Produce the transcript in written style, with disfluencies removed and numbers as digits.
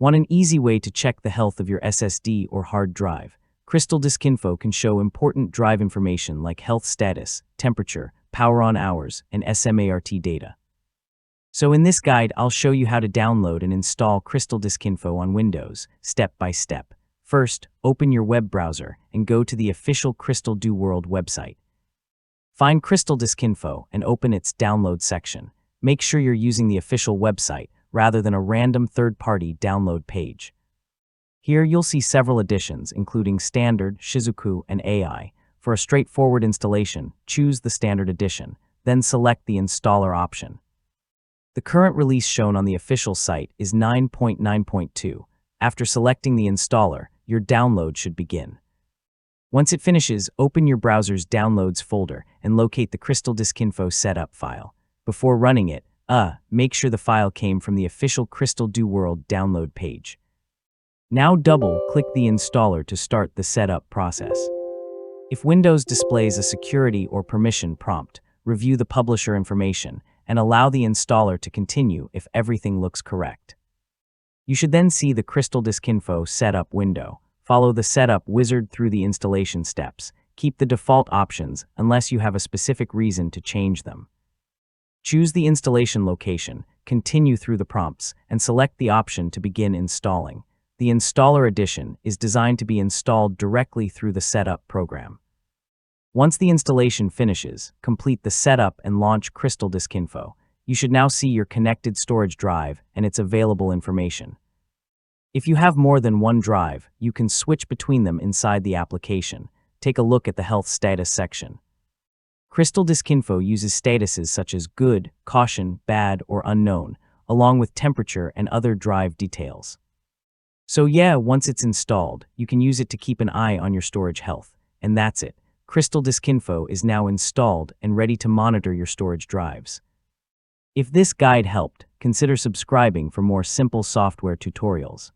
Want an easy way to check the health of your SSD or hard drive? CrystalDiskInfo can show important drive information like health status, temperature, power on hours, and SMART data. So in this guide, I'll show you how to download and install CrystalDiskInfo on Windows, step by step. First, open your web browser and go to the official CrystalDiskInfo website. Find CrystalDiskInfo and open its download section. Make sure you're using the official website rather than a random third-party download page. Here you'll see several editions, including Standard, Shizuku, and AI. For a straightforward installation, choose the Standard edition, then select the Installer option. The current release shown on the official site is 9.9.2. After selecting the installer, your download should begin. Once it finishes, open your browser's Downloads folder and locate the CrystalDiskInfo setup file. Before running it, make sure the file came from the official CrystalDiskInfo download page. Now double-click the installer to start the setup process. If Windows displays a security or permission prompt, review the publisher information and allow the installer to continue if everything looks correct. You should then see the CrystalDiskInfo setup window. Follow the setup wizard through the installation steps. Keep the default options unless you have a specific reason to change them. Choose the installation location, continue through the prompts, and select the option to begin installing. The Installer Edition is designed to be installed directly through the setup program. Once the installation finishes, complete the setup and launch CrystalDiskInfo. You should now see your connected storage drive and its available information. If you have more than one drive, you can switch between them inside the application. Take a look at the Health Status section. CrystalDiskInfo uses statuses such as good, caution, bad, or unknown, along with temperature and other drive details. So once it's installed, you can use it to keep an eye on your storage health. And that's it. CrystalDiskInfo is now installed and ready to monitor your storage drives. If this guide helped, consider subscribing for more simple software tutorials.